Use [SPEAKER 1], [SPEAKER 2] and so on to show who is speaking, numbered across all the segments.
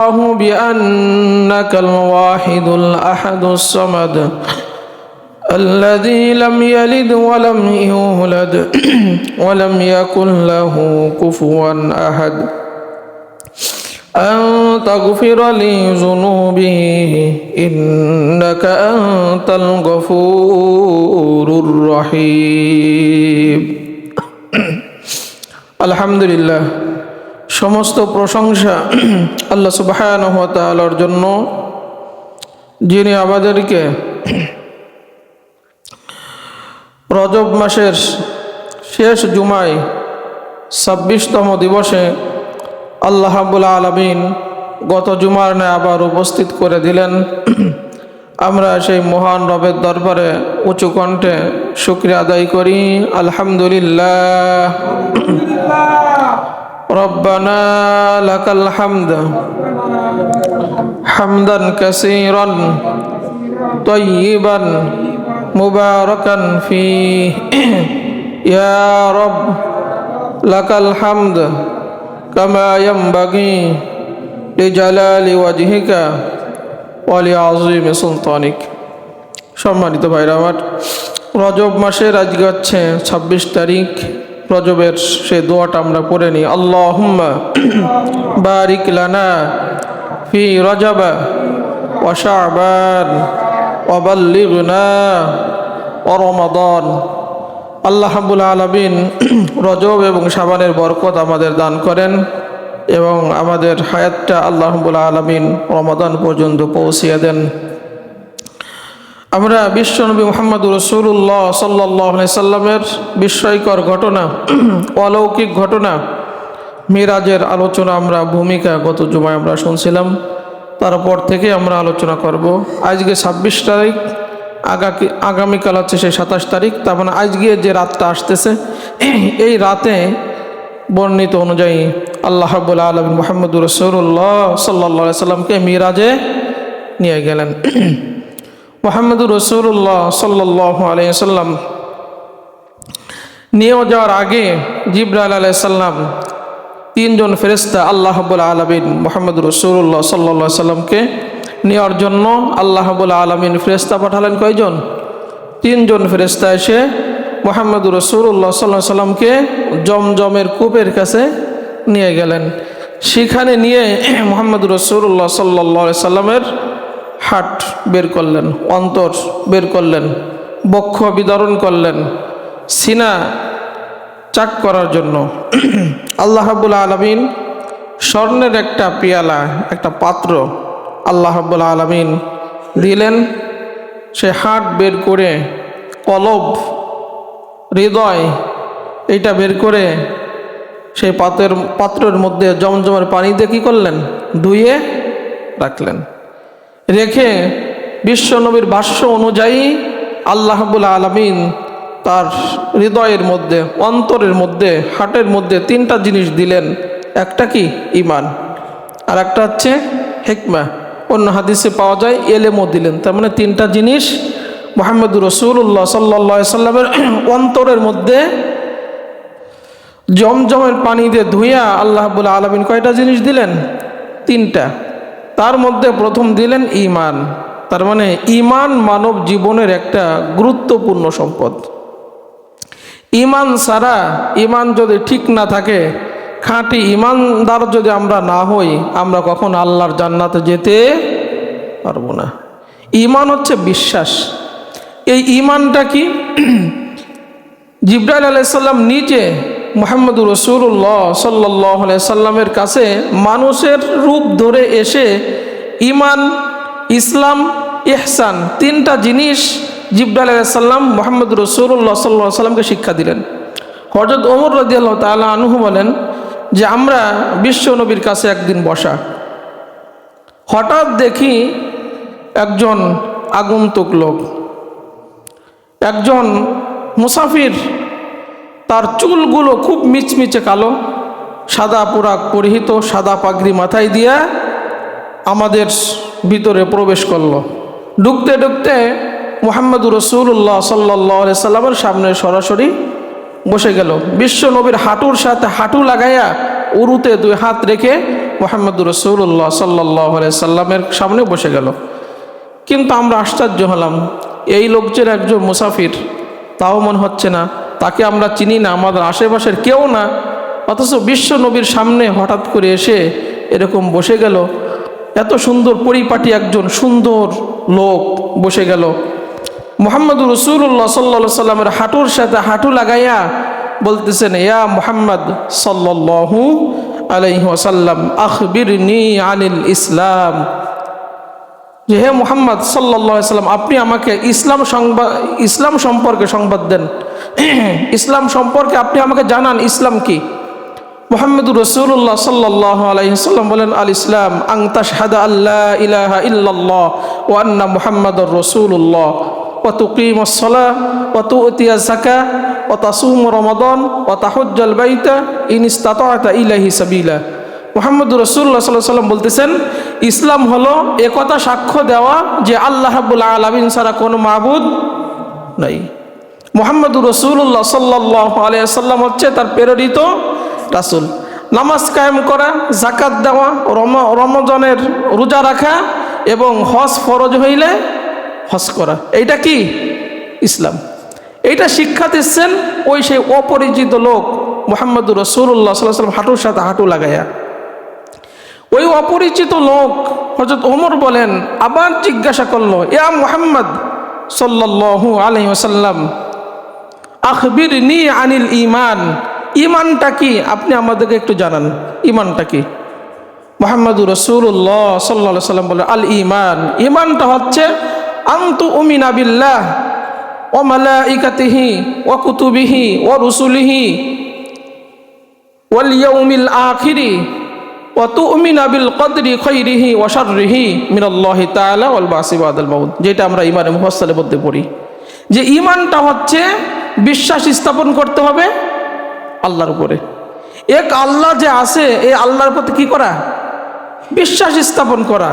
[SPEAKER 1] الله بأنك الواحد الأحد الصمد الذي لم يلد ولم يولد ولم يكن له كفوا أحد أن تغفر لي ذنوبي إنك أنت الغفور الرحيم الحمد لله সমস্ত প্রশংসা আল্লাহ সুবহানাহু ওয়া তাআলার জন্য, যিনি আমাদেরকে রজব মাসের শেষ জুমায় 26তম দিবসে আল্লাহ রাব্বুল আলামিন গত জুমার ন্যায় আবার উপস্থিত করে দিলেন। আমরা সেই মহান রবের দরবারে উঁচু কণ্ঠে শুকরিয়া আদায় করি। আলহামদুলিল্লাহ। ربنا لك الحمد حمدا كثيرا طيبا مباركا فيه يا رب لك الحمد كما ينبغي لجلال وجهك ولعظيم سلطانك। সম্মানিত ভাইরা আমার, রজব মাসের আজকে হচ্ছে 26 তারিখ। রজবের সেই দোয়াটা আমরা পড়ে নিই। আল্লাহুম্মা বারিক লানা ফি রজব ওয়া শাবান ওয়া বাল্লিগনা ওয়া রমাদান। আল্লাহ রাব্বুল আলামিন রজব এবং শাবানের বরকত আমাদের দান করেন এবং আমাদের হায়াতটা আল্লাহ রাব্বুল আলামিন রমাদান পর্যন্ত পৌঁছিয়ে দেন। আমরা বিশ্বনবী মুহাম্মদুর রাসূলুল্লাহ সাল্লাল্লাহু আলাইহি সাল্লামের বিস্ময়কর ঘটনা, অলৌকিক ঘটনা মিরাজের আলোচনা, আমরা ভূমিকা গত জুমায় আমরা শুনছিলাম। তারপর থেকে আমরা আলোচনা করব। আজকে 26 তারিখ, আগামীকাল হচ্ছে সেই 27 তারিখ। তার মানে আজকে যে রাতটা আসতেছে, এই রাতে বর্ণিত অনুযায়ী আল্লাহ রাব্বুল আলামিন মুহাম্মদুর রাসূলুল্লাহ সাল্লাল্লাহু আলাইহি সাল্লামকে মিরাজে নিয়ে গেলেন। মুহাম্মদুর রাসূলুল্লাহ সাল্লাল্লাহু আলাইহি সাল্লাম নিয়ে যাওয়ার আগে জিবরাইল আলাইহিস সালাম 3 জন ফেরেশতা আল্লাহ রাব্বুল আলামিন মুহাম্মদুর রাসূলুল্লাহ সাল্লাল্লাহু আলাইহি সাল্লামকে নেওয়ার জন্য আল্লাহ রাব্বুল আলামিন ফেরেশতা পাঠালেন। কয়জন? 3 জন ফেরেশতা এসে মুহাম্মদুর রাসূলুল্লাহ সাল্লাল্লাহু আলাইহি সাল্লামকে জমজমের কূপের কাছে নিয়ে গেলেন। সেখানে নিয়ে মুহাম্মদুর রাসূলুল্লাহ সাল্লাল্লাহু আলাইহি সাল্লামের হাট বের করলেন, অন্তর বের করলেন, বক্ষ বিদারণ করলেন সিনা চাক করার জন্য। আল্লাহ রাব্বুল আলামিন স্বর্ণের একটা পেয়ালা, একটা পাত্র আল্লাহ রাব্বুল আলামিন দিলেন। সে হাট বের করে কলব, হৃদয়, এইটা বের করে সেই পাত্রের মধ্যে জমজমের পানি দিয়ে কী করলেন? ধুয়ে রাখলেন। রেখে বিশ্বনবীর ভাষ্য অনুযায়ী আল্লাহ রাব্বুল আলামিন তার হৃদয়ের মধ্যে, অন্তরের মধ্যে, হার্টের মধ্যে 3টা জিনিস দিলেন। একটা কি? ঈমান। আর একটা হচ্ছে হিকমা। অন্য হাদিসে পাওয়া যায় এলেমও দিলেন। তার মানে 3টা জিনিস মুহাম্মদুর রাসূলুল্লাহ সাল্লাল্লাহু আলাইহি সাল্লামের অন্তরের মধ্যে জমজমের পানি দিয়ে ধুইয়া আল্লাহ রাব্বুল আলামিন কয়টা জিনিস দিলেন? 3টা। তার মধ্যে প্রথম দিলেন ঈমান। তার মানে ঈমান মানব জীবনের একটা গুরুত্বপূর্ণ সম্পদ। ঈমান ছাড়া, ঈমান যদি ঠিক না থাকে, খাঁটি ঈমানদার যদি আমরা না হই, আমরা কখন আল্লাহর জান্নাতে যেতে পারবো না। ঈমান হচ্ছে বিশ্বাস। এই ঈমানটা কি? জিবরাইল আলাইহিস সালাম নিজে মুহাম্মদুর রাসূলুল্লাহ সাল্লাল্লাহু আলাইহি সাল্লামের কাছে মানুষের রূপ ধরে এসে ঈমান, ইসলাম, ইহসান 3টা জিনিস জিবরাইল আলাইহিস সালাম মুহাম্মদুর রাসূলুল্লাহ সাল্লাল্লাহু আলাইহি সাল্লামকে শিক্ষা দিলেন। হযরত ওমর রাদিয়াল্লাহু তাআলা আনহু বলেন যে আমরা বিশ্ব নবীর কাছে একদিন বসা, হঠাৎ দেখি একজন আগন্তুক লোক, একজন মুসাফির, তার চুলগুলো খুব মিচমিচে কালো, সাদা পোশাক পরিহিত, সাদা পাগড়ি মাথায় দিয়া আমাদের ভিতরে প্রবেশ করলো। ঢুকতে ঢুকতে মুহাম্মদুর রাসূলুল্লাহ সাল্লাল্লাহু আলাইহি সাল্লামের সামনে সরাসরি বসে গেল। বিশ্ব নবীর হাঁটুর সাথে হাঁটু লাগাইয়া উরুতে 2 হাত রেখে মুহাম্মদুর রাসূলুল্লাহ সাল্লাল্লাহু আলাইহি সাল্লামের সামনে বসে গেল। কিন্তু আমরা আশ্চর্য হলাম, এই লোকটির একজন মুসাফির, তাও মনে হচ্ছে না, তাকে আমরা চিনি না, আমাদের আশেপাশের কেউ না, অথচ বিশ্ব নবীর সামনে হঠাৎ করে এসে এরকম বসে গেল। এত সুন্দর পরিপাটি একজন সুন্দর লোক বসে গেল। মুহাম্মদুর রাসূলুল্লাহ সাল্লাল্লাহু আলাইহি সাল্লামের হাঁটুর সাথে হাঁটু লাগাইয়া বলতেছেন, ইয়া মুহাম্মদ সাল্লাল্লাহু আলাইহি ওয়াসাল্লাম আখবিরনি আনিল ইসলাম, যে হে মুহাম্মদ সাল্লাল্লাহু আলাইহি সাল্লাম, আপনি আমাকে ইসলাম সম্পর্কে সংবাদ দেন, ইসলাম সম্পর্কে আপনি আমাকে জানান, ইসলাম কি? মুহাম্মদুর রাসূলুল্লাহ সাল্লাল্লাহু আলাইহি ওয়াসাল্লাম বলেন, আল ইসলাম আন তাশহাদা আল্লা ইলাহা ইল্লাল্লাহ ওয়া আন্না মুহাম্মাদুর রাসূলুল্লাহ ওয়া তুকিমাস সালাহ ওয়া তু'তিয়াজ যাকাহ ওয়া তাসুম রমাদান ওয়া তাহুজ্জাল বাইতা ইন ইসতাতা'তা ইলাইহি সাবিলা। মুহাম্মদুর রাসূলুল্লাহ সাল্লাল্লাহু আলাইহি ওয়াসাল্লাম বলতেছেন, ইসলাম হলো একথা সাক্ষ্য দেওয়া যে আল্লাহ রাব্বুল আলামিন ছাড়া কোনো মাবুদ নাই। মুহাম্মদুর রাসূলুল্লাহ সাল্লাল্লাহু আলাইহি ওয়াসাল্লাম হচ্ছে তার প্রেরিত রাসূল। নামাজ কায়েম করা, যাকাত দেওয়া, রমজানের রোজা রাখা এবং হজ ফরজ হইলে হজ করা, এইটা কি? ইসলাম। এইটা শিক্ষা দিচ্ছেন ওই সেই অপরিচিত লোক মুহাম্মদুর রাসূলুল্লাহ সাল্লাল্লাহু আলাইহি ওয়াসাল্লাম হাঁটুর সাথে হাঁটু লাগাইয়া। ওই অপরিচিত লোক হযরত ওমর বলেন, আবার জিজ্ঞাসা করলো, ইয়া মুহাম্মদ সাল্লাল্লাহু আলাইহি ওয়াসাল্লাম আখবিরনি আনিল ঈমান, ঈমানটা কি? আপনি আমাদেরকে একটু জানান, ঈমানটা কি? মুহাম্মদুর রাসূলুল্লাহ সাল্লাল্লাহু আলাইহি ওয়াসাল্লাম বলেন, আল ঈমান, ঈমানটা হচ্ছে আনতু উমিনা বিল্লাহ ওয়া মালাইকাতিহি ওয়া কুতুবিহি ওয়া রুসুলিহি ওয়াল ইয়াউমিল আখিরি ওয়া তুমিনা বিল কদরি খাইরিহি ওয়া শাররিহি মিনাল্লাহি তাআলা ওয়াল বাসি বাদাল মাউত, যেটা আমরা ঈমানে মুফাসসালের মধ্যে পড়ি। যে ঈমানটা হচ্ছে বিশ্বাস স্থাপন করতে হবে আল্লাহর উপরে। এক আল্লাহ যে আছে, এই আল্লাহর প্রতি কি করা? বিশ্বাস স্থাপন করা।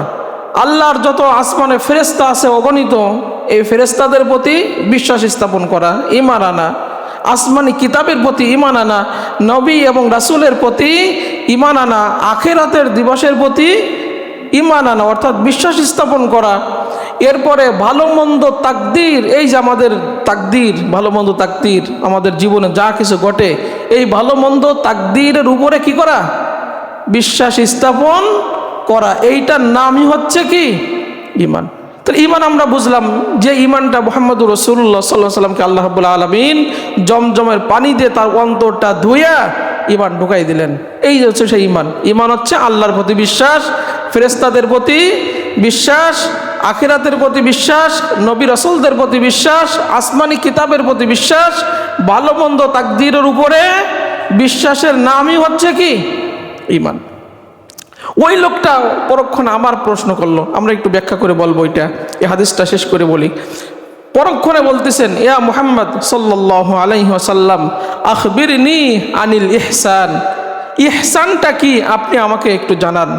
[SPEAKER 1] আল্লাহর যত আসমানে ফেরেশতা আছে অগণিত, এই ফেরেশতাদের প্রতি বিশ্বাস স্থাপন করা, ঈমান আনা। আসমানি কিতাবের প্রতি ঈমান আনা, নবী এবং রাসূলের প্রতি ঈমান আনা, আখিরাতের দিবসের প্রতি ঈমান আনা, অর্থাৎ বিশ্বাস স্থাপন করা। এরপরে ভালো মন্দ তাকদীর, এই যে আমাদের তাকদীর, ভালো মন্দ তাকদীর, আমাদের জীবনে যা কিছু ঘটে, এই ভালো মন্দ তাকদীরের উপরে কি করা? বিশ্বাস স্থাপন করা। এইটার নামই হচ্ছে কি? ঈমান। তো ঈমান আমরা বুঝলাম যে ঈমানটা মুহাম্মদুর রাসূলুল্লাহ সাল্লাল্লাহু আলাইহি ওয়াসাল্লামকে আল্লাহ রাব্বুল আলামিন জমজমের পানি দিয়ে তার অন্তরটা ধুইয়া ঈমান ঢুকাই দিলেন। এই হচ্ছে সেই ঈমান। ঈমান হচ্ছে আল্লাহর প্রতি বিশ্বাস, ফেরেশতাদের প্রতি বিশ্বাস, আখিরাতের প্রতি বিশ্বাস, নবী রাসূলদের প্রতি বিশ্বাস, আসমানি কিতাবের প্রতি বিশ্বাস, ভালো মন্দ তাকদীরের উপরে বিশ্বাসের নামই হচ্ছে কি? ঈমান। ওই লোকটা পরক্ষণে আমার প্রশ্ন করলো, আমরা একটু ব্যাখ্যা করে বলবো, এটা এই হাদিসটা শেষ করে বলি। পরক্ষণে বলতেছেন, ইয়া মুহাম্মদ সাল্লাল্লাহু আলাইহি ওয়াসাল্লাম আখবিরনি আনিল ইহসান, ইহসানটা কি? আপনি আমাকে একটু জানান।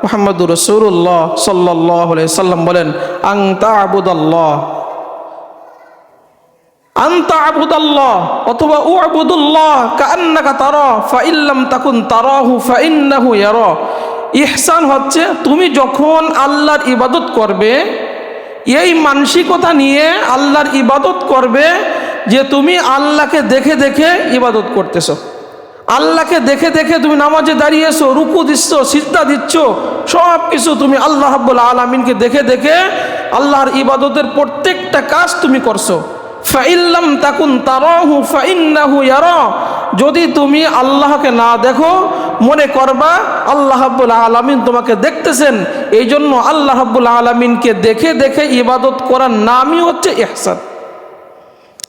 [SPEAKER 1] মুহাম্মদুর রাসূলুল্লাহ সাল্লাল্লাহু আলাইহি ওয়াসাল্লাম বলেন, আনতা আবুদাল্লাহ অথবা উ'বুদুল্লাহ কাআন্নাকা তারা ফাইল্লাম তাকুন তারাহু ফাইন্নাহু ইয়ারা। ইহসান হচ্ছে তুমি যখন আল্লাহর ইবাদত করবে, এই মানসিকতা নিয়ে আল্লাহর ইবাদত করবে যে তুমি আল্লাহকে দেখে দেখে ইবাদত করতেছো, আল্লাহকে দেখে দেখে তুমি নামাজে দাঁড়িয়েছো, রুকু দিচ্ছ, সিজদা দিচ্ছ, সব কিছু তুমি আল্লাহ রাব্বুল আলামিনকে দেখে দেখে আল্লাহর ইবাদতের প্রত্যেকটা কাজ তুমি করছো। ফাইল্লাম তাকুন তারাহু ফাইন্নাহু ইয়ারা, যদি তুমি আল্লাহকে না দেখো, মনে করবা আল্লাহ রাব্বুল আলামিন তোমাকে দেখতেছেন। এই জন্য আল্লাহ রাব্বুল আলামিনকে দেখে দেখে ইবাদত করার নামই হচ্ছে ইহসান।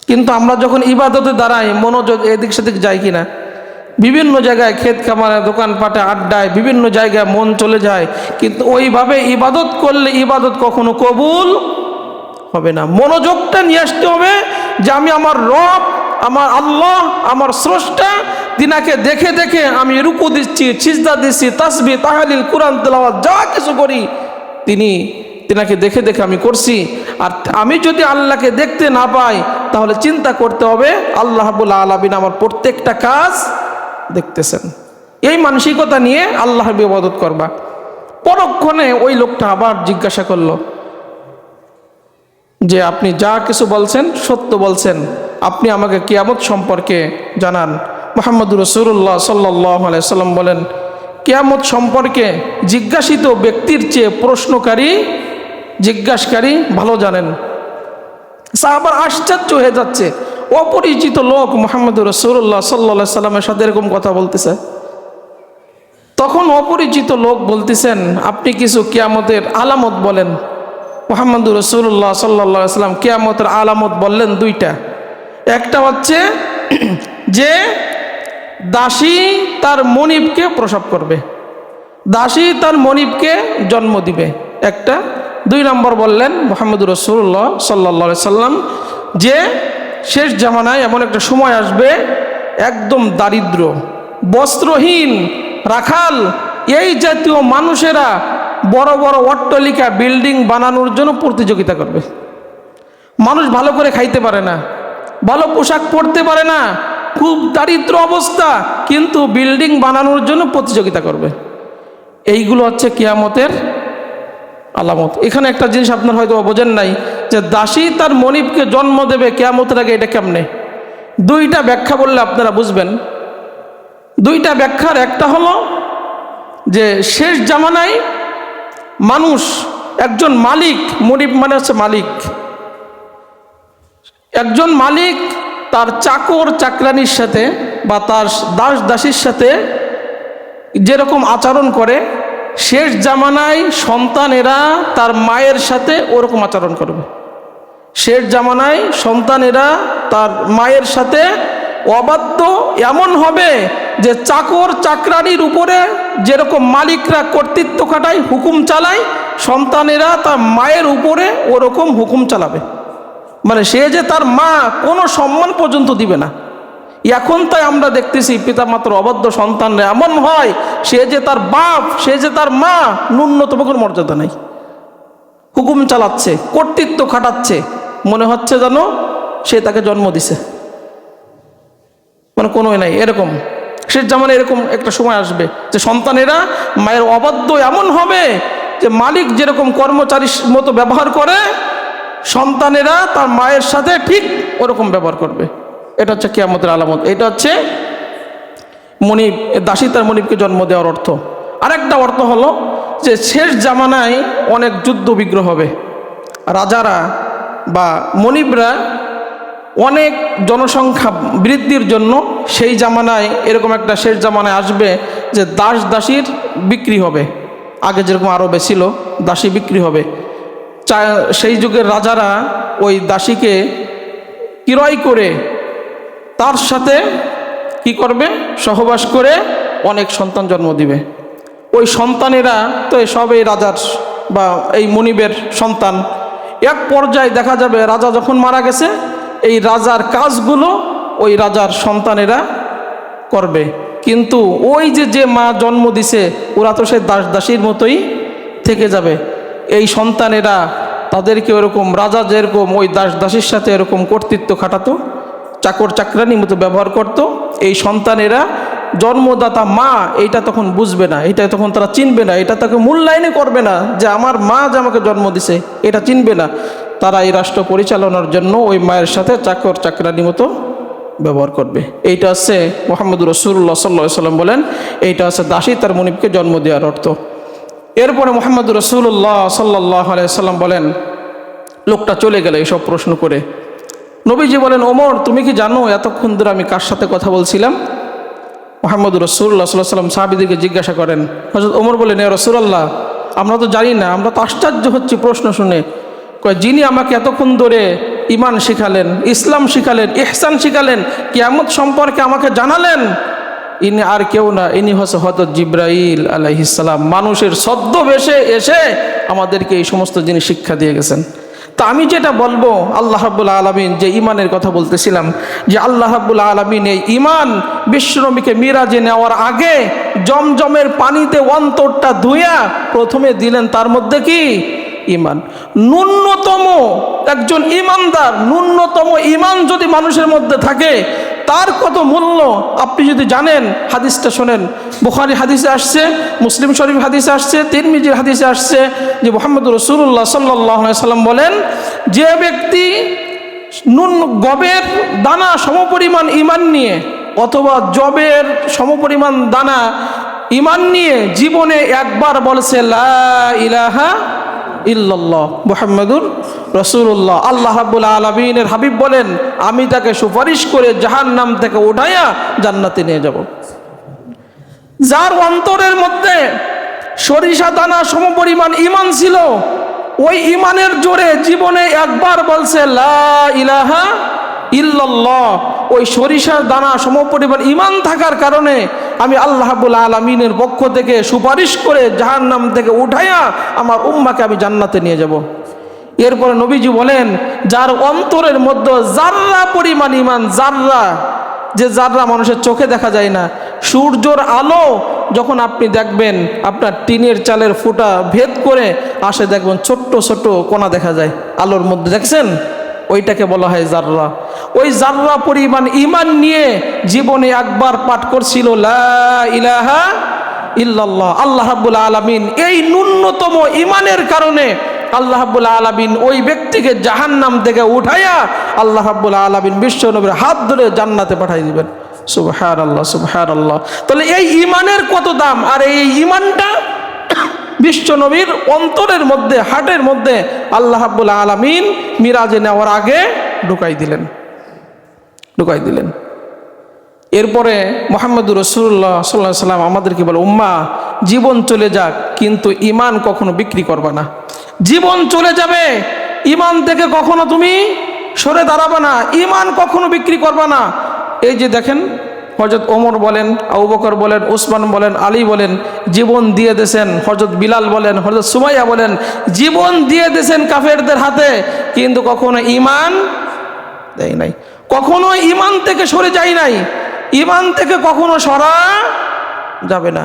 [SPEAKER 1] কিন্তু আমরা যখন ইবাদতে দাঁড়াই, মনোযোগ এদিক সেদিক যায় কিনা? বিভিন্ন জায়গায় ক্ষেত খামারে, দোকানপাটে, আড্ডায়, বিভিন্ন জায়গায় মন চলে যায়। কিন্তু ওইভাবে ইবাদত করলে ইবাদত কখনো কবুল হবে না। মনোযোগটা নিয়ে আসতে হবে যে আমি আমার রব, আমার আল্লাহ, আমার স্রষ্টা, তিনাকে দেখে দেখে আমি রুকু দিচ্ছি, সিজদা দিচ্ছি, তাসবিহ, তাহলিল, কোরআন তেলাওয়াত যা কিছু করি তিনাকে দেখে দেখে আমি করছি। আর আমি যদি আল্লাহকে দেখতে না পাই, তাহলে চিন্তা করতে হবে আল্লাহ রাব্বুল আলামিন আমার প্রত্যেকটা কাজ দেখতেছেন। এই মানসিকতা নিয়ে আল্লাহর ইবাদত করবা। পরক্ষণে ওই লোকটা আবার জিজ্ঞাসা করলো যে আপনি যা কিছু বলছেন সত্য বলছেন, আপনি আমাকে কিয়ামত সম্পর্কে জানান। মুহাম্মদুর রাসূলুল্লাহ সাল্লাল্লাহু আলাইহি সাল্লাম বলেন, কিয়ামত সম্পর্কে জিজ্ঞাসিত ব্যক্তির চেয়ে প্রশ্নকারী জিজ্ঞাসকারী ভালো জানেন। সাহাবার আশ্চর্য হয়ে যাচ্ছে, অপরিচিত লোক মুহাম্মদুর রাসূলুল্লাহ সাল্লাল্লাহু আলাইহি সাল্লামের সাথে এরকম কথা বলতেছে। তখন অপরিচিত লোক বলতেছেন, আপনি কিছু কিয়ামতের আলামত বলেন। মুহাম্মদুর রাসূলুল্লাহ সাল্লাল্লাহু আলাইহি সাল্লাম কিয়ামতের আলামত বললেন দুইটা। একটা হচ্ছে যে দাসী তার মনিবকে প্রসব করবে, দাসী তার মনিবকে জন্ম দিবে একটা। 2 নম্বর বললেন মুহাম্মদুর রাসূলুল্লাহ সাল্লাল্লাহু আলাইহি সাল্লাম যে শেষ জামানায় এমন একটা সময় আসবে, একদম দারিদ্র, বস্ত্রহীন, রাখাল এই জাতীয় মানুষেরা বড় বড় অট্টালিকা বিল্ডিং বানানোর জন্য প্রতিযোগিতা করবে। মানুষ ভালো করে খাইতে পারে না, ভালো পোশাক পরতে পারে না, খুব দারিদ্র অবস্থা, কিন্তু বিল্ডিং বানানোর জন্য প্রতিযোগিতা করবে। এইগুলো হচ্ছে কিয়ামতের আলামত। এখানে একটা জিনিস আপনার হয়তো বোঝেন নাই, যে দাসী তার মনিবকে জন্ম দেবে কিয়ামতের আগে, এটা কেমনে? 2টা ব্যাখ্যা বললে আপনারা বুঝবেন। 2টা ব্যাখ্যার একটা হলো যে শেষ জামানায় মানুষ, একজন মালিক, মনিব মানে হচ্ছে মালিক, একজন মালিক তার চাকর চাকরানির সাথে বা তার দাস দাসীর সাথে যেরকম আচরণ করে, শেষ জামানায় সন্তানেরা তার মায়ের সাথে ওরকম আচরণ করবে। শেষ জামানায় সন্তানেরা তার মায়ের সাথে অবাধ্য এমন হবে যে চাকর চাকরানির উপরে যেরকম মালিকরা কর্তৃত্ব খাটায়, হুকুম চালায়, সন্তানেরা তার মায়ের উপরে ওরকম হুকুম চালাবে। মানে সে যে তার মা, কোনো সম্মান পর্যন্ত দিবে না। এখন তাই আমরা দেখতেছি পিতামাতার অবাধ্য সন্তানরা এমন হয়, সে যে তার বাপ, সে যে তার মা, ন্যূনতম কোনো মর্যাদা নেই, হুকুম চালাচ্ছে, কর্তৃত্ব খাটাচ্ছে, মনে হচ্ছে যেন সে তাকে জন্ম দিছে, মানে কোনোই নাই। এরকম শেষ জামানে এরকম একটা সময় আসবে যে সন্তানেরা মায়ের অবাধ্য এমন হবে যে মালিক যেরকম কর্মচারীর মতো ব্যবহার করে, সন্তানেরা তার মায়ের সাথে ঠিক ওরকম ব্যবহার করবে। এটা হচ্ছে কিয়ামতের আলামত। এটা হচ্ছে মনিব, দাসী তার মনিবকে জন্ম দেওয়ার অর্থ। আরেকটা অর্থ হলো যে শেষ জামানায় অনেক যুদ্ধ বিগ্রহ হবে, রাজারা বা মনিবরা অনেক জনসংখ্যা বৃদ্ধির জন্য সেই জামানায় এরকম একটা শেষ জামানায় আসবে যে দাস দাসীর বিক্রি হবে। আগে যেরকম আরবে ছিল দাসী বিক্রি হবে, সেই যুগের রাজারা ওই দাসীকে ক্রয় করে তার সাথে কি করবে, সহবাস করে অনেক সন্তান জন্ম দিবে। ওই সন্তানেরা তো সব এই রাজার বা এই মনিবের সন্তান। এক পর্যায়ে দেখা যাবে রাজা যখন মারা গেছে, এই রাজার কাজগুলো ওই রাজার সন্তানেরা করবে, কিন্তু ওই যে মা জন্ম দিছে ওরা তো সেই দাস দাসীর মতোই থেকে যাবে। এই সন্তানেরা তাদেরকে ওরকম রাজা যেরকম ওই দাস দাসীর সাথে এরকম কর্তৃত্ব খাটাতো, চাকর চাকরানির মতো ব্যবহার করত, এই সন্তানেরা জন্মদাতা মা এইটা তখন বুঝবে না, এটা তখন তারা চিনবে না, এটা তাকে মূল্যায়নই করবে না যে আমার মা যে আমাকে জন্ম দিছে, এটা চিনবে না। তারা এই রাষ্ট্র পরিচালনার জন্য ওই মায়ের সাথে চাকর চাকরানির মতো ব্যবহার করবে। এইটা হচ্ছে মুহাম্মদুর রাসূলুল্লাহ সাল্লাল্লাহু আলাইহি সাল্লাম বলেন, এইটা হচ্ছে দাসী তার মনিবকে জন্ম দেওয়ার অর্থ। এরপরে মুহাম্মদুর রাসূলুল্লাহ সাল্লাল্লাহু আলাইহি সাল্লাম বলেন, লোকটা চলে গেল এইসব প্রশ্ন করে। নবীজি বলেন, ওমর তুমি কি জানো এতক্ষণ ধরে আমি কার সাথে কথা বলছিলাম? মুহাম্মদুর রাসূলুল্লাহ সাল্লাল্লাহু আলাইহি সাল্লাম সাহাবীদেরকে জিজ্ঞাসা করেন। হযরত ওমর বলেন, ইয়া রাসূলুল্লাহ আমরা তো জানি না, আমরা তো আশ্চর্য হচ্ছি প্রশ্ন শুনে। যিনি আমাকে এতক্ষণ ধরে ঈমান শিখালেন, ইসলাম শিখালেন, ইহসান শিখালেন, কিয়ামত সম্পর্কে আমাকে জানালেন, ইনি আর কেউ না, ইনি হচ্ছে হযরত জিবরাইল আলাইহিস সালাম। মানুষের ছদ্মবেশে এসে আমাদেরকে এই সমস্ত জিনিস শিক্ষা দিয়ে গেছেন। তা আমি যেটা বলবো, আল্লাহ রাব্বুল আলামিন যে ঈমানের কথা বলতেছিলাম, যে আল্লাহ রাব্বুল আলামিন এই ঈমান বিশ্বনবীকে মিরাজে নেওয়ার আগে জমজমের পানিতে অন্তরটা ধুইয়া প্রথমে দিলেন, তার মধ্যে কি ঈমান। ন্যূনতম একজন ঈমানদার, ন্যূনতম ঈমান যদি মানুষের মধ্যে থাকে, তার কত মূল্য আপনি যদি জানেন। হাদিসটা শোনেন, বুখারী হাদিসে আসছে, মুসলিম শরীফ হাদিসে আসছে, তিরমিজির হাদিসে আসছে যে মুহাম্মদ রাসূলুল্লাহ সাল্লাল্লাহু আলাইহি সাল্লাম বলেন, যে ব্যক্তি গবের দানা সমপরিমাণ ঈমান নিয়ে অথবা জবের সমপরিমাণ দানা ঈমান নিয়ে জীবনে একবার বলছে লা ইলাহা ইল্লাল্লাহ মুহাম্মাদুর রাসূলুল্লাহ, আল্লাহ রাব্বুল আলামিনের হাবিব বলেন আমি তাকে সুপারিশ করে জাহান্নাম থেকে উঠাইয়া জান্নাতে নিয়ে যাব। যার অন্তরের মধ্যে সরিষা দানা সমপরিমাণ ঈমান ছিল, ওই ঈমানের জোরে জীবনে একবার বলছে লা ইলাহা ইল্লাল্লাহ, ওই সরিষার দানা সমপরিমাণ ঈমান থাকার কারণে আমি আল্লাহ রাব্বুল আলামিনের পক্ষ থেকে সুপারিশ করে জাহান্নাম থেকে উঠাইয়া আমার উম্মাকে আমি জান্নাতে নিয়ে যাব। এরপরে নবীজি বলেন, যার অন্তরের মধ্যে জাররা পরিমাণ ঈমান, জাররা, যে জাররা মানুষের চোখে দেখা যায় না, সূর্যর আলো যখন আপনি দেখবেন আপনার টিনের চালের ফুটা ভেদ করে আসে, দেখবেন ছোট্ট ছোট্ট কণা দেখা যায় আলোর মধ্যে, দেখছেন? ওইটাকে বলা হয় জাররা। ওই জাররা পরিমাণ ঈমান নিয়ে জীবনে একবার পাঠ করছিল লা ইলাহা ইল্লাল্লাহ। আল্লাহ রাব্বুল আলামিন এই ন্যূনতম ঈমানের কারণে আল্লাহ রাব্বুল আলামিন ওই ব্যক্তিকে জাহান্নাম থেকে উঠাইয়া আল্লাহ রাব্বুল আলামিন বিশ্ব নবীর হাত ধরে জান্নাতে পাঠিয়ে দিবেন। সুবহানাল্লাহ, সুবহানাল্লাহ। তাহলে এই ঈমানের কত দাম! আর এই ঈমানটা বিশ্ব নবীর অন্তরের মধ্যে, হার্টের মধ্যে আল্লাহ রাব্বুল আলামিন মিরাজে নেওয়ার আগে ঢুকাই দিলেন। এরপরে মুহাম্মদুর রাসূলুল্লাহ সাল্লাল্লাহু আলাইহি ওয়াসাল্লাম আমাদেরকে বলে, উম্মাহ জীবন চলে যাক কিন্তু ঈমান কখনো বিক্রি করবা না। জীবন চলে যাবে, ঈমান থেকে কখনো তুমি সরে দাঁড়াবে না, ঈমান কখনো বিক্রি করবা না। এই যে দেখেন, হযরত ওমর বলেন, আবু বকর বলেন, ওসমান বলেন, আলী বলেন, জীবন দিয়ে দিয়েছেন। হযরত বিলাল বলেন, হযরত সুমাইয়া বলেন, জীবন দিয়ে দিয়েছেন কাফেরদের হাতে, কিন্তু কখনো ঈমান দেয় নাই, কখনো ঈমান থেকে সরে যায় নাই, ঈমান থেকে কখনো সরা যাবে না।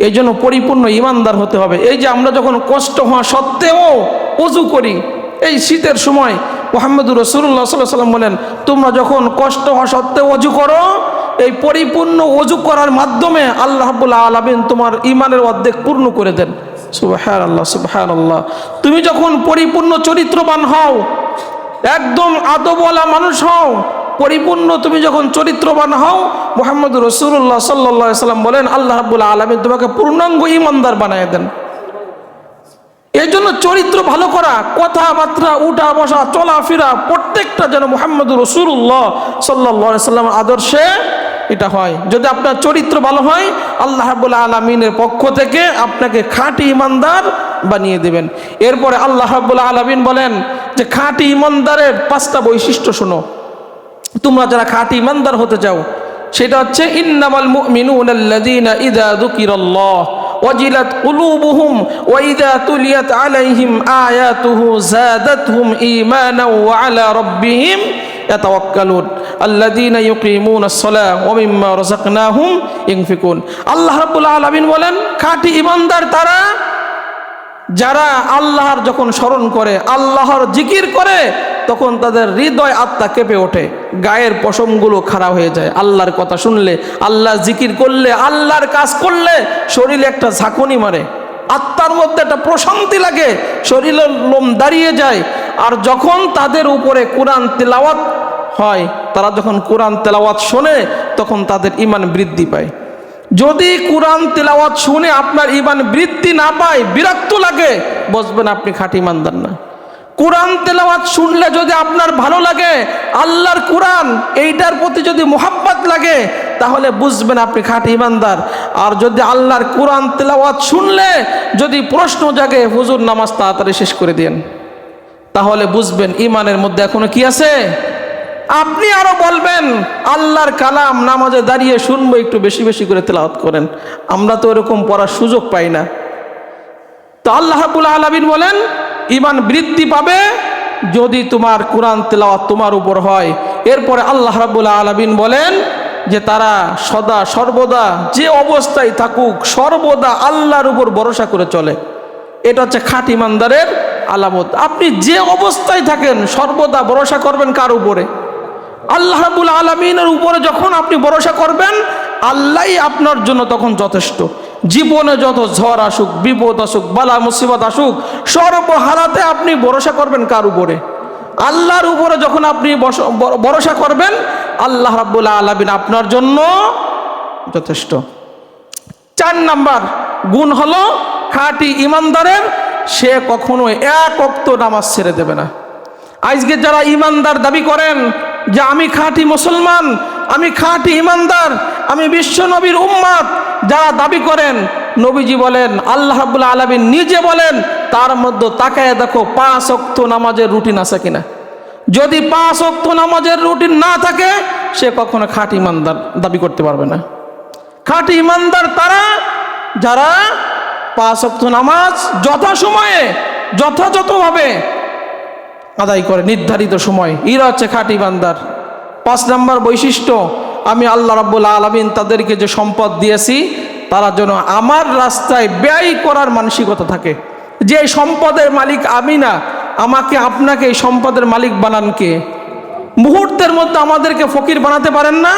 [SPEAKER 1] এই জন্য পরিপূর্ণ ঈমানদার হতে হবে। এই যে আমরা যখন কষ্ট হওয়া সত্ত্বেও ওযু করি, এই শীতের সময় মুহাম্মদুর রাসূলুল্লাহ সাল্লাল্লাহু আলাইহি ওয়াসাল্লাম বলেন, তোমরা যখন কষ্ট হওয়া সত্ত্বেও ওযু করো, এই পরিপূর্ণ ওযু করার মাধ্যমে আল্লাহ রাব্বুল আলামিন তোমার ঈমানের অর্ধেক পূর্ণ করে দেন। সুবহানাল্লাহ, সুবহানাল্লাহ। তুমি যখন পরিপূর্ণ চরিত্রবান হও, একদম আদবওয়ালা মানুষ হও, পরিপূর্ণ তুমি যখন চরিত্রবান হও, মুহাম্মদুর রাসূলুল্লাহ সাল্লাল্লাহু আলাইহি ওয়াসাল্লাম বলেন আল্লাহ রাব্বুল আলামিন তোমাকে পূর্ণাঙ্গ ঈমানদার বানায় দেন। এই জন্য চরিত্র ভালো করা, কথাবার্তা, উঠা বসা, চলাফেরা, প্রত্যেকটা যেন মুহাম্মদুর রাসূলুল্লাহ সাল্লাল্লাহু আলাইহি ওয়াসাল্লাম আদর্শে এটা হয়। যদি আপনার চরিত্র ভালো হয়, আল্লাহ রাব্বুল আলামিনের পক্ষ থেকে আপনাকে খাঁটি ঈমানদার বানিয়ে দেবেন। এরপরে আল্লাহ রাব্বুল আলামিন বলেন যে খাঁটি ঈমানদারের 5টা বৈশিষ্ট্য শোনো। তোমরা যারা খাঁটি ঈমানদার হতে চাও, সেটা হচ্ছে ইন্নামাল মুমিনুনা আল্লাযীনা ইযা যুকিরাল্লাহ ওয়াজিলাত কুলুবুহুম ওয়া ইযা তুলিয়াত আলাইহিম আয়াতুহু যাদাতহুম ঈমানাও ওয়া আলা রাব্বিহিম ইয়াতাওয়াক্কালুন আল্লাযীনা ইউকিমুনাস সালাহ ওয়া মিম্মা রাযাকনাহুম ইউনফিকুন। আল্লাহ রাব্বুল আলামিন বলেন খাঁটি ঈমানদার তারা যারা আল্লাহর যখন স্মরণ করে, আল্লাহর জিকির করে, তখন তাদের হৃদয় আত্মা কেঁপে ওঠে, গায়ের পশমগুলো খাড়া হয়ে যায়। আল্লাহর কথা শুনলে, আল্লাহ জিকির করলে, আল্লাহর কাজ করলে শরীরে একটা ঝাঁকুনি মারে, আত্মার মধ্যে একটা প্রশান্তি লাগে, শরীরের লোম দাঁড়িয়ে যায়। আর যখন তাদের উপরে কোরআন তেলাওয়াত হয়, তারা যখন কোরআন তেলাওয়াত শোনে, তখন তাদের ঈমান বৃদ্ধি পায়। যদি কোরআন তেলাওয়াত শুনে আপনার ঈমান বৃদ্ধি না পায়, বিরক্ত লাগে, বুঝবেন আপনি খাঁটি ঈমানদার না। কোরআন তেলাওয়াত শুনলে যদি আপনার ভালো লাগে, আল্লাহর কোরআন এইটার প্রতি যদি মোহাব্বত লাগে, তাহলে বুঝবেন আপনি খাঁটি ঈমানদার। আর যদি আল্লাহর কোরআন তেলাওয়াত শুনলে যদি প্রশ্ন জাগে, হুজুর নামাজ তাড়াতাড়ি শেষ করে দেন, তাহলে বুঝবেন ঈমানের মধ্যে এখনো কি আছে। আপনি আরো বলবেন আল্লাহর কালাম নামাজে দাঁড়িয়ে শুনবো, একটু বেশি বেশি করে তেলাওয়াত করেন। আমরা তো এরকম পড়ার সুযোগ পাই না। তো আল্লাহ রাব্বুল আলামিন বলেন ঈমান বৃদ্ধি পাবে যদি তোমার কোরআন তেলাওয়াত তোমার উপর হয়। এরপরে আল্লাহ রাব্বুল আলামিন বলেন যে তারা সদা সর্বদা যে অবস্থায় থাকুক, সর্বদা আল্লাহর উপর ভরসা করে চলে। এটা হচ্ছে খাঁটি ঈমানদারের আলামত। আপনি যে অবস্থায় থাকেন সর্বদা ভরসা করবেন কার উপরে? আল্লাহ রাব্বুল আলামিনের উপরে যখন আপনি ভরসা করবেন, আল্লাহই আপনার জন্য তখন যথেষ্ট। জীবনে যত ঝড় আসুক, বিপদ আসুক, বালা মুসিবত আসুক, সর্বহারাতে আপনি ভরসা করবেন কার উপরে? আল্লাহর উপরে। যখন আপনি ভরসা করবেন, আল্লাহ রাব্বুল আলামিন আপনার জন্য যথেষ্ট। 4 নাম্বার গুণ হলো খাঁটি ইমানদারের, সে কখনো এক ওয়াক্ত নামাজ ছেড়ে দেবে না। আজকে যারা ইমানদার দাবি করেন যে আমি খাঁটি মুসলমান, আমি খাঁটি ইমানদার, আমি বিশ্ব নবীর উম্মত, যারা দাবি করেন, নবীজি বলেন, আল্লাহ রাব্বুল আলামিন নিজে বলেন, তার মধ্যে তাকায় দেখো 5 ওয়াক্ত নামাজের রুটিন আছে কিনা। যদি 5 ওয়াক্ত নামাজের রুটিন না থাকে, সে কখনো খাঁটি ইমানদার দাবি করতে পারবে না। খাঁটি ইমানদার তারা যারা 5 ওয়াক্ত নামাজ যথাসময়ে যথাযথভাবে আদায় করে, নির্ধারিত সময়, এরা হচ্ছে খাঁটি ইমানদার। 5 নাম্বার বৈশিষ্ট্য, আমি আল্লাহ রাব্বুল আলামিন তাদেরকে যে সম্পদ দিয়েছি, তারা যেন আমার রাস্তায় ব্যয় করার মানসিকতা থাকে। যে সম্পদের মালিক আমি না, আমাকে আপনাকে এই সম্পদের মালিক বানান কে? মুহূর্তের মধ্যে আমাদেরকে ফকির বানাতে পারেন না।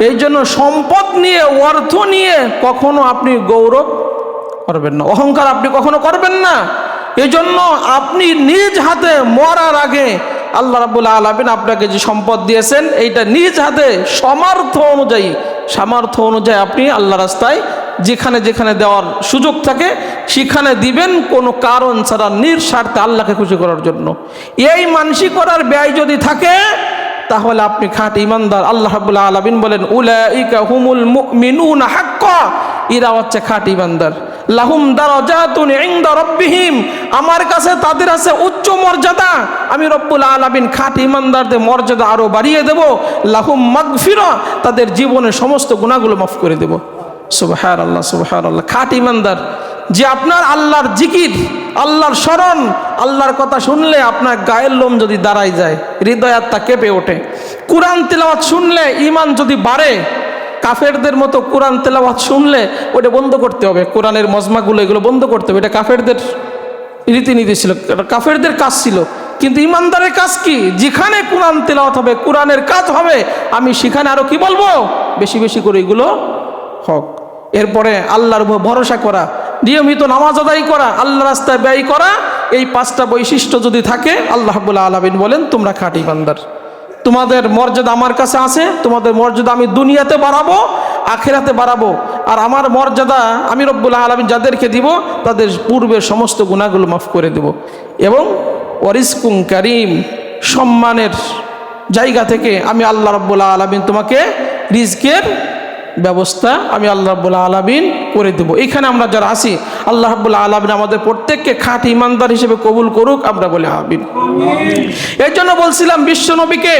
[SPEAKER 1] এই জন্য সম্পদ নিয়ে, অর্থ নিয়ে কখনো আপনি গৌরব করবেন না, অহংকার আপনি কখনো করবেন না। এই জন্য আপনি নিজ হাতে মরার আগে আল্লাহ রাব্বুল আলামিন আপনাকে যে সম্পদ দিয়েছেন, এইটা নিজ হাতে সামর্থ্য অনুযায়ী আপনি আল্লাহ রাস্তায় যেখানে যেখানে দেওয়ার সুযোগ থাকে সেখানে দিবেন, কোনো কারণ ছাড়া নিঃস্বার্থে আল্লাহকে খুশি করার জন্য। এই মানসিকতার ব্যয় যদি থাকে, তাহলে আপনি খাঁটি ইমানদার। আল্লাহ রাব্বুল আলামিন বলেন, উলাইকা হুমুল মুমিনুনা হাক্কা, এরা হচ্ছে খাঁটি ইমানদার। লাহুম দারাজাতুন ইনদা রাব্বিহিম, আমার কাছে তাদের আছে উচ্চ মর্যাদা। আমি রব্বুল আলামিন খাঁটি ইমানদারদের মর্যাদা আরো বাড়িয়ে দেব। লাহুম মাগফিরা, তাদের জীবনের সমস্ত গুনাহগুলো মাফ করে দেব। সুবহানাল্লাহ, সুবহানাল্লাহ। খাঁটি ইমানদার যে আপনার আল্লাহর জিকির, আল্লাহর স্মরণ, আল্লাহর কথা শুনলে আপনার গায়ের লোম যদি দাঁড়ায় যায়, হৃদয় আত্মা কেঁপে ওঠে। কুরআন তেলাওয়াত শুনলে ঈমান যদি বাড়ে, কাফেরদের মতো কোরআন তেলাওয়াত শুনলে ওটা বন্ধ করতে হবে, কোরআনের মজমাগুলো এগুলো বন্ধ করতে হবে। এটা কাফেরদের রীতিনীতি ছিল, কাফেরদের কাজ ছিল। কিন্তু ইমানদারের কাজ কি? যেখানে কোরআন তেলাওয়াত হবে, কোরআনের কাজ হবে, আমি সেখানে আরো কি বলবো? বেশি বেশি করে এগুলো হোক। এরপরে আল্লাহর উপর ভরসা করা, নিয়মিত নামাজ আদায় করা, আল্লাহ রাস্তায় ব্যয় করা, এই 5টা বৈশিষ্ট্য যদি থাকে, আল্লাহ রাব্বুল আলামিন বলেন তোমরা খাঁটি ইমানদার। তোমাদের মর্যাদা আমার কাছে আছে, তোমাদের মর্যাদা আমি দুনিয়াতে বাড়াবো, আখিরাতে বাড়াবো। আর আমার মর্যাদা আমি রব্বুল আলামিন যাদেরকে দিব, তাদের পূর্বের সমস্ত গুনাহগুলো মাফ করে দেব। এবং ওয়ারিজকুম কারীম, সম্মানের জায়গা থেকে আমি আল্লাহ রাব্বুল আলামিন তোমাকে রিজকের ব্যবস্থা আমি আল্লাহ রাব্বুল আলামিন করে দেব। এখানে আমরা যারা আছি, আল্লাহ রাব্বুল আলামিন আমাদের প্রত্যেককে খাঁটি ইমানদার হিসেবে কবুল করুক, আমরা বলি আমিন। এর জন্য বলছিলাম, বিশ্ব নবীকে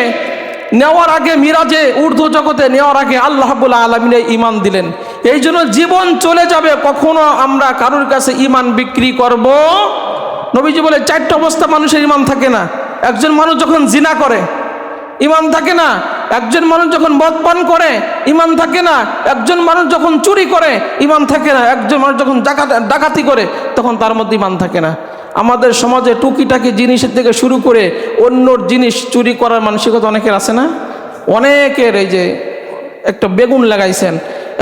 [SPEAKER 1] নেওয়ার আগে, মিরাজে ঊর্ধ্ব জগতে নেওয়ার আগে আল্লাহ রাব্বুল আলামিন ঈমান দিলেন। এই জন্য জীবন চলে যাবে, কখনো আমরা কারোর কাছে ঈমান বিক্রি করব। নবীজি বলে 4টা অবস্থা মানুষের ঈমান থাকে না। একজন মানুষ যখন জিনা করে, ঈমান থাকে না। একজন মানুষ যখন মদ পান করে, ঈমান থাকে না। একজন মানুষ যখন চুরি করে, ঈমান থাকে না। একজন মানুষ যখন ডাকাতি করে, তখন তার মধ্যে ঈমান থাকে না। আমাদের সমাজে টুকিটাকি জিনিসের থেকে শুরু করে অন্যর জিনিস চুরি করার মানসিকতা অনেকের আছে না? অনেকের, এই যে একটা বেগুন লাগাইছেন,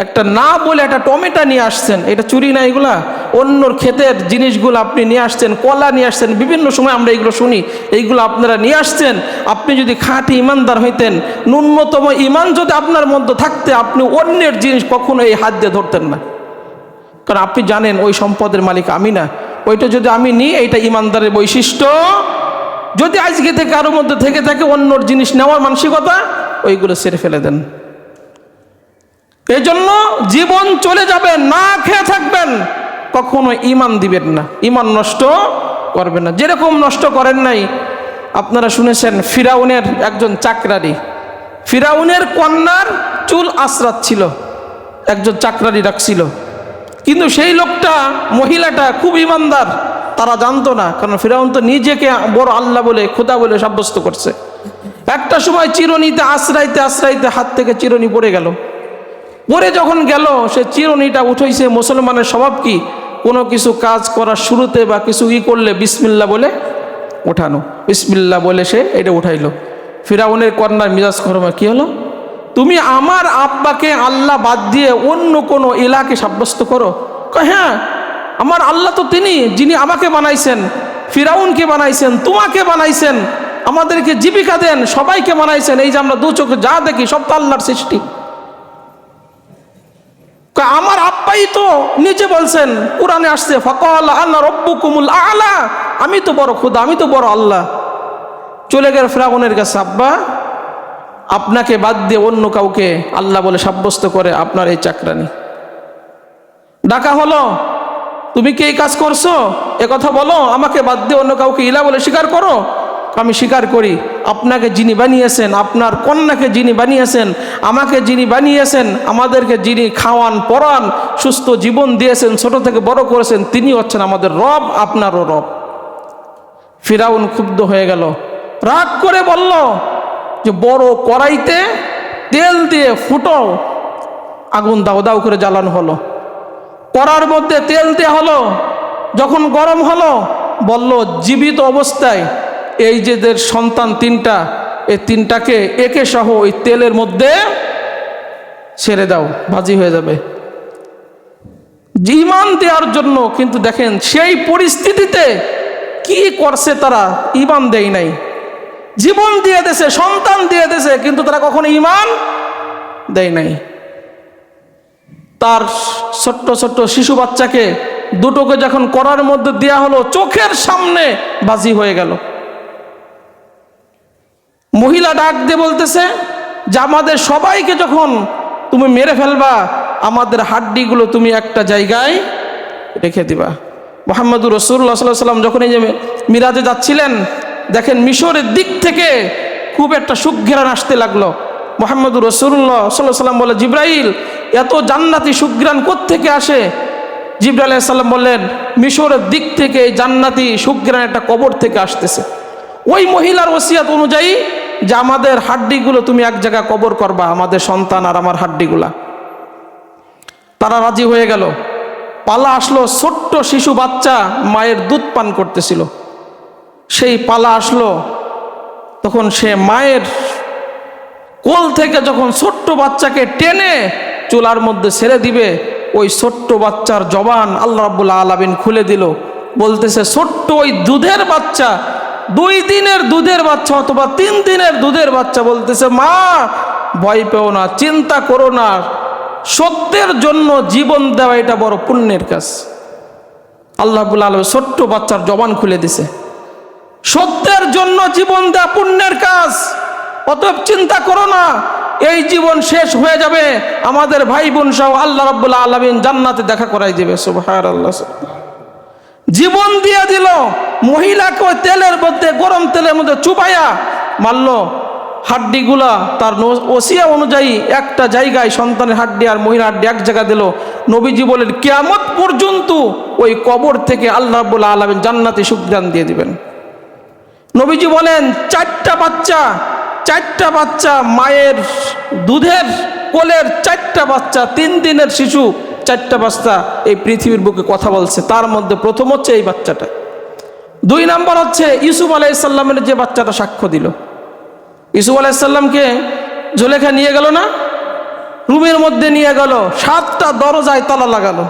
[SPEAKER 1] একটা না বলে একটা টমেটো নিয়ে আসছেন, এটা চুরি না? এগুলা অন্যর ক্ষেতের জিনিসগুলো আপনি নিয়ে আসছেন, কলা নিয়ে আসছেন, বিভিন্ন সময় আমরা এগুলো শুনি, এইগুলো আপনারা নিয়ে আসছেন। আপনি যদি খাঁটি ইমানদার হইতেন, ন্যূনতম ইমান যদি আপনার মধ্যে থাকতে, আপনি অন্যের জিনিস কখনো এই হাত দিয়ে ধরতেন না। কারণ আপনি জানেন ওই সম্পদের মালিক আমি না, ওইটা যদি আমি নিই, এইটা ইমানদারের বৈশিষ্ট্য। যদি আজকে থেকে কারোর মধ্যে থেকে থাকে অন্যর জিনিস নেওয়ার মানসিকতা, ওইগুলো ছেড়ে ফেলে দেন। এই জন্য জীবন চলে যাবে, না খেয়ে থাকবেন, কখনো ঈমান দিবেন না, ঈমান নষ্ট করবেন না। যেরকম নষ্ট করেন নাই, আপনারা শুনেছেন ফিরাউনের একজন চাকরানি, ফিরাউনের কন্যার চুল আঁচড়াচ্ছিল, একজন চাকরানি রাখছিল। কিন্তু সেই লোকটা, মহিলাটা খুব ঈমানদার, তারা জানতো না, কারণ ফিরাউন তো নিজেকে বড় আল্লাহ বলে, খোদা বলে সাব্যস্ত করছে। একটা সময় চিরুনিতে আশ্রাইতে আশ্রাইতে হাত থেকে চিরুনি পড়ে গেল। পরে যখন গেল, সে চিরুনিটা উঠাইছে। মুসলমানের স্বভাব কি? কোনো কিছু কাজ করার শুরুতে বা কিছু করলে বিসমিল্লাহ বলে ওঠানো, বিসমিল্লাহ বলে সে এটা উঠাইলো। ফিরাউনের কন্যার মিজাজ গরম, কি হলো? তুমি আমার আব্বাকে আল্লাহ বাদ দিয়ে অন্য কোনো ইলাকে সাব্যস্ত করো। হ্যাঁ, আমার আল্লাহ তো তিনি, যিনি আমাকে বানাইছেন, ফিরাউনকে বানাইছেন, তোমাকে বানাইছেন, আমাদেরকে জীবিকা দেন, সবাইকে বানাইছেন। এই যে আমরা দু চোখে যা দেখি সব তো আল্লাহর সৃষ্টি। আমার আব্বাই তো নিজে বলছেন, কোরআনে আসছে, ফাকাল আনা রব্বুকুমুল আলা, আমি তো বড় খোদা, আমি তো বড় আল্লাহ। চলে গেল ফিরাউনের কাছে, আব্বা আপনাকে বাদ দিয়ে অন্য কাউকে আল্লাহ বলে সাব্যস্ত করে আপনার এই চাকরানি। ডাকা হলো, তুমি কি এই কাজ করছো? এ কথা বলো, আমাকে বাদ দিয়ে অন্য কাউকে ইলা বলে স্বীকার করো। আমি স্বীকার করি, আপনাকে যিনি বানিয়েছেন, আপনার কন্যাকে যিনি বানিয়েছেন, আমাকে যিনি বানিয়েছেন, আমাদেরকে যিনি খাওয়ান পরান সুস্থ জীবন দিয়েছেন, ছোট থেকে বড় করেছেন, তিনি হচ্ছেন আমাদের রব, আপনারও রব। ফিরাউন ক্ষুব্ধ হয়ে গেল, রাগ করে বলল যে বড় কড়াইতে তেল দিয়ে ফুটো, আগুন দাও দাও করে জ্বালানো হলো, কড়ার মধ্যে তেল দেওয়া হলো, যখন গরম হলো বলল জীবিত অবস্থায় এই যে সন্তান তিনটা, এই তিনটাকে একে সহ ওই তেলের মধ্যে ছেড়ে দাও, ভাজি হয়ে যাবে। ঈমান দেওয়ার জন্য, কিন্তু দেখেন সেই পরিস্থিতিতে কি করছে তারা, ঈমান দেয় নাই, জীবন দিয়ে দিয়েছে, সন্তান দিয়ে দিয়েছে, কিন্তু তারা কখনো ঈমান দেয় নাই। তার ছোট্ট ছোট্ট শিশু বাচ্চাকে দুটোকে যখন কড়ার মধ্যে দেয়া হলো, চোখের সামনে বাজি হয়ে গেল। মহিলা ডাক দিয়ে বলতেছে যে আমাদের সবাইকে যখন তুমি মেরে ফেলবা, আমাদের হাড্ডিগুলো তুমি একটা জায়গায় রেখে দিবা। মুহাম্মদুর রাসূলুল্লাহ সাল্লাল্লাহু আলাইহি ওয়াসাল্লাম যখন এই যে মিরাজে যাচ্ছিলেন, দেখেন মিশরের দিক থেকে খুব একটা সুঘ্রাণ আসতে লাগলো। মুহাম্মদুর রাসূলুল্লাহ সাল্লাল্লাহু আলাইহি ওয়াসাল্লাম বলে, জিব্রাইল, এত জান্নাতি সুঘ্রাণ কোত্থেকে আসে? জিবরাইল আলাইহিস সালাম বললেন, মিশরের দিক থেকে এই জান্নাতি সুঘ্রাণ একটা কবর থেকে আসতেছে। ওই মহিলার ওসিয়াত অনুযায়ী যে আমাদের হাড্ডিগুলো তুমি এক জায়গায় কবর করবা, আমাদের সন্তান আর আমার হাড্ডিগুলা। তারা রাজি হয়ে গেল। পালা আসলো, ছোট্ট শিশু বাচ্চা মায়ের দুধ পান করতেছিল, সেই পালা আসলো। তখন সে মায়ের কোল থেকে যখন ছোট্ট বাচ্চাকে টেনে চুলার মধ্যে ছেড়ে দিবে, ওই ছোট্ট বাচ্চার জবান আল্লাহ রাব্বুল আলামিন খুলে দিল। বলতেছে ছোট্ট ওই দুধের বাচ্চা, 2 দিনের দুধের বাচ্চা অথবা 3 দিনের দুধের বাচ্চা বলতেছে, মা ভয় পেও না, চিন্তা করো না, সত্যের জন্য জীবন দেওয়া এটা বড় পুণ্যের কাজ। আল্লাহ রাব্বুল আলামিন ছোট্ট বাচ্চার জবান খুলে দিছে, সত্যের জন্য জীবন দেওয়া পুণ্যের কাজ, অতএব চিন্তা করো না, এই জীবন শেষ হয়ে যাবে, আমাদের ভাই বোন সহ আল্লাহ রাব্বুল আলামিন জান্নাতে দেখা করাই দেবে। সুবহানাল্লাহ। জীবন দিয়ে দিল। মহিলাকে ওই তেলের মধ্যে, গরম তেলের মধ্যে চুবাইয়া মারল। হাড্ডিগুলা তার ওসিয়া অনুযায়ী একটা জায়গায়, সন্তানের হাড্ডি আর মহিলার হাড্ডি এক জায়গা দিল। নবীজি বলেন, কিয়ামত পর্যন্ত ওই কবর থেকে আল্লাহ রাব্বুল আলামিন জান্নাতি সুঘ্রাণ দিয়ে দিবেন। নবীজি বলেন, 4টা বাচ্চা মায়ের দুধের কোলের, 4টা বাচ্চা, 3 দিনের শিশু, 4টা বাচ্চা এই পৃথিবীর বুকে কথা বলছে। তার মধ্যে প্রথম হচ্ছে এই বাচ্চাটা। 2 নাম্বার হচ্ছে ইউসুফ আলাইহিস সালামের যে বাচ্চাটা সাক্ষ্য দিল। ইউসুফ আলাইহিস সালামকে জুলেখা নিয়ে গেল না, রুমের মধ্যে নিয়ে গেল, 7টা দরজায় তালা লাগালো।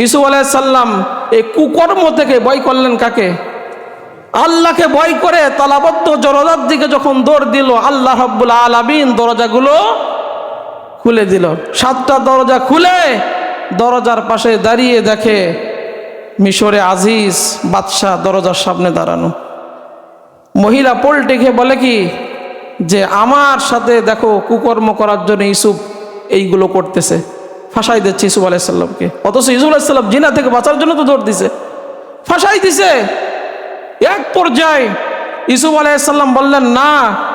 [SPEAKER 1] ইউসুফ আলাইহিস সালাম এই কুকর্ম থেকে ভয় করলেন কাকে? আল্লাহকে ভয় করে তালাবদ্ধ দরজার দিকে যখন দৌড় দিল, আল্লাহ রাব্বুল আলামিন দরজাগুলো খুলে দিল। 7টা দরজা খুলে দরজার পাশে দাঁড়িয়ে দেখে মিশরে আজিজ বাদশাহ দরজার সামনে দাঁড়ানো। মহিলা পল্টে খেয়ে বলে কি যে আমার সাথে দেখো কুকর্ম করার জন্য ইউসুফ এইগুলো করতেছে, ফাঁসাই দিচ্ছে ইউসুফ আলাইহিস সালামকে। অথচ ইউসুফ আলাইহিস সালাম জিনা থেকে বাঁচার জন্য তো দৌড় দিছে, ফাঁসাই দিছে। এক পর্যায়ে ইউসুফ আলাইহিস সালাম বললেন, না,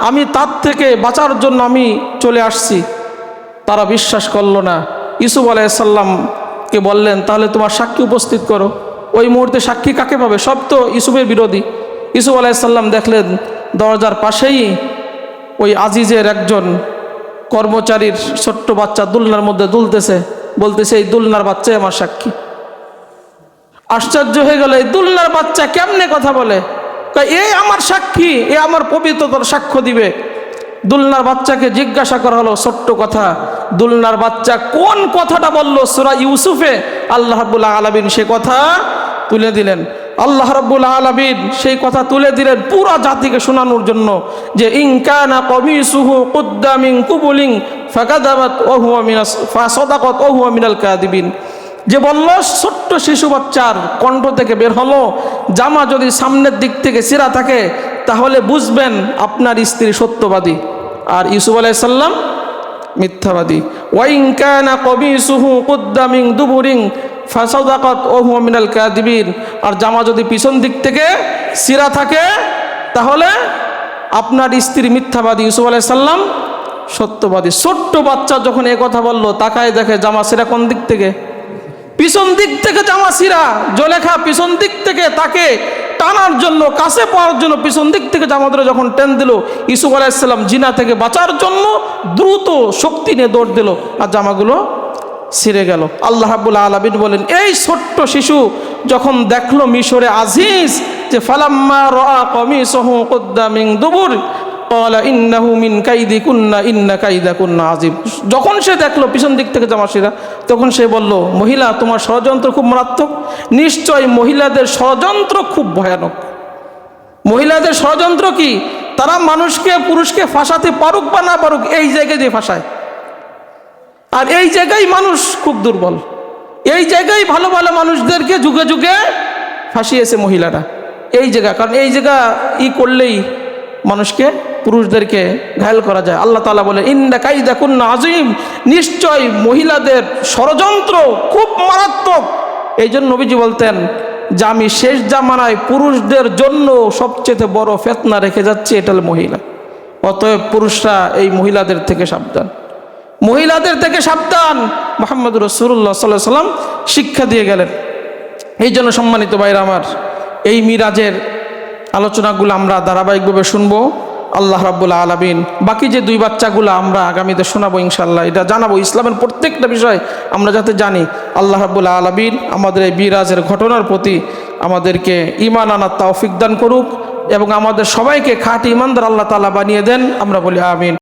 [SPEAKER 1] আমি তার থেকে বাঁচার জন্য আমি চলে আসছি। তারা বিশ্বাস করলো না। ইউসুফ আলাইহিস সালামকে বললেন, তাহলে তোমার সাক্ষী উপস্থিত করো। ওই মুহূর্তে সাক্ষী কাকে পাবে? সব তো ইউসুফের বিরোধী। ইউসুফ আলাইহিস সালাম দেখলেন দরজার পাশেই ওই আজিজের একজন কর্মচারীর ছোট্ট বাচ্চা দুলনার মধ্যে দুলতেছে, বলতেছে এই দুলনার বাচ্চাই আমার সাক্ষী। আশ্চর্য হয়ে গেল, এই দুলনার বাচ্চা কেমনে কথা বলে? এই আমার সাক্ষী, এ আমার পবিত্রতার সাক্ষ্য দিবে। দুলনার বাচ্চাকে জিজ্ঞাসা করা হলো ছোট্ট কথা, দুলনার বাচ্চা কোন কথাটা বলল সূরা ইউসুফে, আল্লাহ রাব্বুল আলামিন সে কথা তুলে দিলেন। আল্লাহ রাব্বুল আলামিন সেই কথা তুলে দিলেন পুরা জাতিকে শোনানোর জন্য, যে ইন কানা কমিসুহু কুদ্দা মিন কুবুলিন ফাকাযাবাত ওয়া হুয়া মিনাস ফাসাদাকাত ওয়া হুয়া মিনাল কাযিবিন। যে বলল ছোট্ট শিশু বাচ্চার কণ্ঠ থেকে বের হলো, জামা যদি সামনের দিক থেকে ছিঁড়া থাকে তাহলে বুঝবেন আপনার স্ত্রী সত্যবাদী আর ইউসুফ আলাইহিস সালাম মিথ্যাবাদী। ওয়া ইন কানা কমিসুহু কুদ্দা মিন দুবুরিন ফাসাদাকাত ওয়া হুয়া মিনাল কাযিবিন। আর জামা যদি পিছন দিক থেকে ছিঁড়া থাকে তাহলে আপনার স্ত্রী মিথ্যাবাদী, ইউসুফ আলাইহিস সালাম সত্যবাদী। ছোট্ট বাচ্চা যখন এই কথা বলল, তাকায় দেখে জামা ছিঁড়া কোন দিক থেকে, পিছন দিক থেকে জামা ছিঁড়া। জলেখা পিছন দিক থেকে তাকে টানার জন্য, কাছে পাওয়ার জন্য পিছন দিক থেকে জামা ধরে যখন টেন দিল, ইউসুফ আলাইহিস সালাম জিনা থেকে বাঁচার জন্য দ্রুত শক্তি নিয়ে দৌড় দিল আর জামাগুলো ছিঁড়ে গেল। আল্লাহ রাব্বুল আলামিন বলেন এই ছোট্ট শিশু যখন দেখলো মিশরে আজিজ যে ফালাম্মা রাআ কমিসহু কুদ্দা মিন দুবুর ক্বালা ইন্নাহু মিন কাইদিকুন্না ইন্না কাইদাকুন্না আযীম। যখন সে দেখলো পিছন দিক থেকে জামা ছিঁড়া, তখন সে বলল, মহিলা তোমার ষড়যন্ত্র খুব মারাত্মক, নিশ্চয় মহিলাদের ষড়যন্ত্র খুব ভয়ানক। মহিলাদের ষড়যন্ত্র কি? তারা মানুষকে পুরুষকে ফাঁসাতে পারুক বা না পারুক এই জায়গায় দিয়ে ফাঁসায়। আর এই জায়গায় মানুষ খুব দুর্বল, এই জায়গায় ভালো ভালো মানুষদেরকে যুগে যুগে ফাঁসিয়েছে মহিলারা এই জায়গা। কারণ এই জায়গা করলেই মানুষকে পুরুষদেরকে ঘায়েল করা যায়। আল্লাহ তাআলা বলে ইন্না কাইদাকুন্না আযীম, নিশ্চয় মহিলাদের ষড়যন্ত্র খুব মারাত্মক। এই জন্য নবীজি বলতেন যে আমি শেষ জামানায় পুরুষদের জন্য সবচেয়ে বড় ফিতনা রেখে যাচ্ছি, এটা হলো মহিলা। অতএব পুরুষরা এই মহিলাদের থেকে সাবধান, মহিলাদের থেকে সাবধান। মুহাম্মদুর রাসূলুল্লাহ সাল্লাল্লাহু আলাইহি ওয়াসাল্লাম শিক্ষা দিয়ে গেলেন। এই জন্য সম্মানিত ভাইরা আমার, এই মিরাজের আলোচনাগুলো আমরা ধারাবাহিকভাবে শুনবো। আল্লাহ রাব্বুল আলামিন বাকি যে দুই বাচ্চাগুলো আমরা আগামীতে শোনাবো ইনশাআল্লাহ, এটা জানাবো ইসলামের প্রত্যেকটা বিষয় আমরা যাতে জানি। আল্লাহ রাব্বুল আলামিন আমাদের এই মিরাজের ঘটনার প্রতি আমাদেরকে ঈমান আনার তৌফিক দান করুক এবং আমাদের সবাইকে খাঁটি ঈমানদার আল্লাহ তাআলা বানিয়ে দেন। আমরা বলি আমিন।